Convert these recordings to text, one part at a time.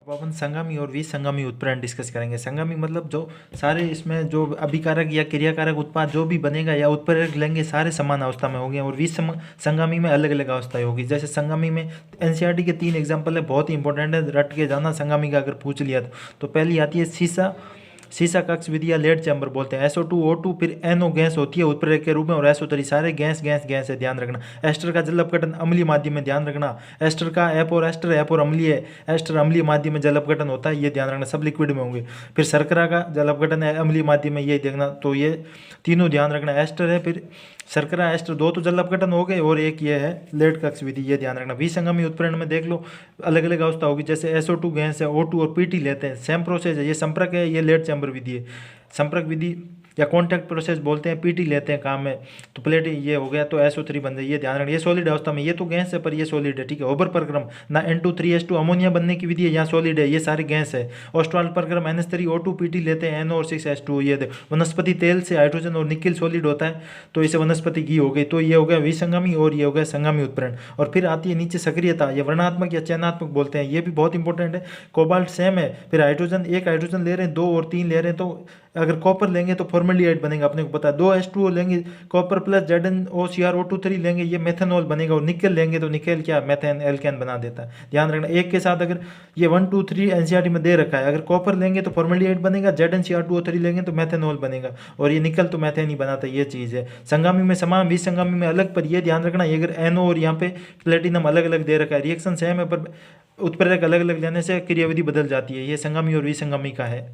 अब अपन संगामी और विसंगामी उत्प्रेरण डिस्कस करेंगे। संगामी मतलब जो सारे इसमें जो अभिकारक या क्रियाकारक उत्पाद जो भी बनेगा या उत्प्रेरक लेंगे सारे समान अवस्था में होंगे और विसंगामी में अलग अलग अवस्थाएं होगी। जैसे संगामी में एनसीईआरटी के 3 एग्जाम्पल है, बहुत ही इंपॉर्टेंट है, रट के जाना संगामी का अगर पूछ लिया तो पहली आती है सीसा कक्ष विधि या लेड चैम्बर बोलते हैं। SO2 O2 फिर NO गैस होती है उत्प्रेरक के रूप में और SO3 सारे गैस गैस गैस है, ध्यान रखना। एस्टर का जल अपघटन अम्लीय माध्यम में, ध्यान रखना। एस्टर का एपोर अम्लीय है, एस्टर अम्लीय माध्यम में जल अपघटन होता है, ये ध्यान रखना, सब लिक्विड में होंगे। फिर शर्करा का जल अपघटन है अम्लीय माध्यम में, ये देखना। तो ये तीनों ध्यान रखना। एस्टर है, फिर शर्करा एस्टर, 2 तो जल अपघटन हो गए और एक ये है लेड कक्ष विधि, ये ध्यान रखना। विसंगामी उत्प्रेरण में देख लो अलग अलग अवस्था होगी। जैसे SO2 गैस है, O2 और PT लेते हैं, सेम प्रोसेस है। ये संपर्क है, ये लेड चैम्बर विधि है। संपर्क विधि या कॉन्टैक्ट प्रोसेस बोलते हैं, PT लेते हैं काम में, तो प्लेट ये हो गया तो SO3 बन जाए, ये ध्यान रखना। ये सॉलिड अवस्था में, ये तो गैस है पर ये सॉलिड है, ठीक है। ओबर प्रक्रम ना N2 3H2 अमोनिया बनने की विधि है, यहाँ सॉलिड है, ये सारे गैस है। ऑस्ट्राल प्रक्रम NH3 O2 PT लेते हैं, NO और 6H2, ये वनस्पति तेल से हाइड्रोजन और निकिल सॉलिड होता है, तो इसे वनस्पति घी हो गई। तो ये हो गया विसंगामी और ये हो गया संगामी उत्प्रेरण। और फिर आती है नीचे सक्रियता, ये वर्णात्मक या चयनात्मक बोलते हैं, ये भी बहुत इंपॉर्टेंट है। कोबाल्ट सेम है, फिर हाइड्रोजन, एक हाइड्रोजन ले रहे हैं, 2 और 3 ले रहे हैं, तो अगर कॉपर लेंगे तो फॉर्मेल्डिहाइड बनेगा, अपने को पता है। 2H2O लेंगे, कॉपर प्लस ZnOCrO2 लेंगे, ये मेथेनॉल बनेगा। और निकल लेंगे तो निकल क्या मेथेन एल्केन बना देता है, ध्यान रखना। एक के साथ अगर ये 1 2 3 एनसीईआरटी में दे रखा है, अगर कॉपर लेंगे तो फॉर्मेल्डिहाइड बनेगा, ZnCr2O3 लेंगे तो मेथेनॉल बनेगा, और ये निकल तो मेथेन ही बनाता है, ये चीज़ है। संगामी में समान, विसंगामी में अलग, पर ये ध्यान रखना, ये अगर NO और यहाँ पे प्लेटिनम अलग अलग दे रखा है, रिएक्शन सेम है पर उत्प्रेरक अलग अलग लेने से क्रियाविधि बदल जाती है। ये संगामी और विसंगामी का है।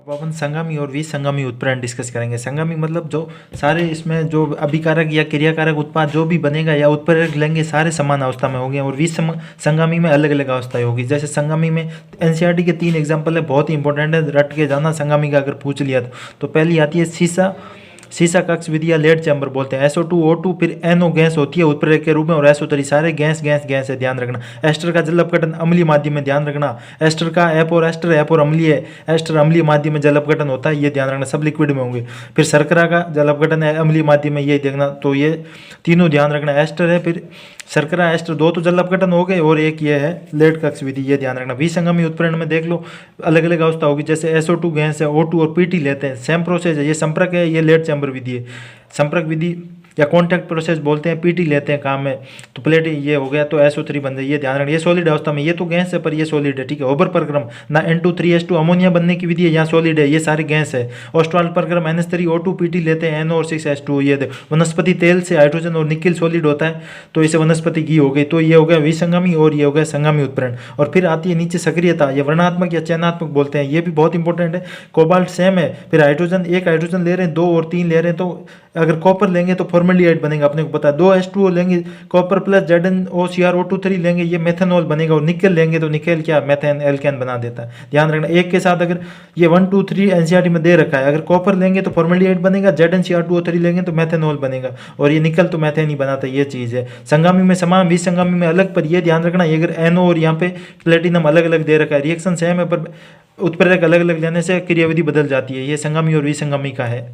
अब अपन संगामी और विसंगामी उत्प्रेरण डिस्कस करेंगे। संगामी मतलब जो सारे इसमें जो अभिकारक या क्रियाकारक उत्पाद जो भी बनेगा या उत्प्रेरक लेंगे सारे समान अवस्था में होंगे और विसंगामी में अलग अलग अवस्थाएं होगी। जैसे संगामी में एनसीईआरटी के 3 एग्जाम्पल है, बहुत ही इंपॉर्टेंट है, रट के जाना संगामी का अगर पूछ लिया तो पहली आती है सीसा कक्ष विधि या लेड चैम्बर बोलते हैं। SO2 O2 फिर NO गैस होती है उत्प्रेरक के रूप में और SO3 सारे गैस गैस गैस है, ध्यान रखना। एस्टर का जल अपघटन अम्लीय माध्यम में, ध्यान रखना। एस्टर का एपोर अम्लीय है, एस्टर अम्लीय माध्यम में जल अपघटन होता है, ये ध्यान रखना, सब लिक्विड में होंगे। फिर शर्करा का जल अपघटन है अम्लीय माध्यम में, ये देखना। तो ये तीनों ध्यान रखना। एस्टर है, फिर शर्करा एस्टर, 2 तो जल अपघटन हो गए और एक ये है लेड कक्ष विधि, ये ध्यान रखना। विसंगामी उत्प्रेरण में देख लो अलग अलग अवस्था होगी। जैसे SO2 गैस है, O2 और PT लेते हैं, सेम प्रोसेस है। ये संपर्क है, ये लेड चैम्बर विधि है। संपर्क विधि या कॉन्टैक्ट प्रोसेस बोलते हैं, PT लेते हैं काम में, तो प्लेट ये हो गया तो SO3 बन जाए, ये ध्यान रखना। ये सॉलिड अवस्था में, ये तो गैस है पर ये सॉलिड है, ठीक है। ओबर प्रक्रम ना N2 3H2 अमोनिया बनने की विधि है, यहाँ सॉलिड है, ये सारे गैस है। ऑस्ट्राल प्रक्रम NH3 O2 PT लेते हैं, NO और 6H2, ये वनस्पति तेल से हाइड्रोजन और निकिल सॉलिड होता है, तो इसे वनस्पति घी हो गई। तो ये हो गया विसंगामी और ये हो गया संगामी उत्प्रेरण। और फिर आती है नीचे सक्रियता, ये वर्णात्मक या चयनात्मक बोलते हैं, ये भी बहुत इंपॉर्टेंट है। कोबाल्ट सेम है, फिर हाइड्रोजन, एक हाइड्रोजन ले रहे हैं, 2 और 3 ले रहे हैं, तो अगर कॉपर लेंगे तो फॉर्मेल्डिहाइड बनेगा, अपने को पता है। 2H2O लेंगे, कॉपर प्लस ZnOCrO2 लेंगे, ये मेथेनॉल बनेगा। और निकल लेंगे तो निकल क्या मेथेन एल्केन बना देता है, ध्यान रखना। एक के साथ अगर ये 1 2 3 एनसीईआरटी में दे रखा है, अगर कॉपर लेंगे तो फॉर्मेल्डिहाइड बनेगा, ZnCr2O3 लेंगे तो मेथेनॉल बनेगा, और ये निकल तो मेथेन ही बनाता है, ये चीज़ है। संगामी में समान, विसंगामी में अलग, पर ये ध्यान रखना, ये अगर NO और यहाँ पे प्लेटिनम अलग अलग दे रखा है, रिएक्शन सेम है पर उत्प्रेरक अलग अलग लेने से क्रियाविधि बदल जाती है। ये संगामी और विसंगामी का है।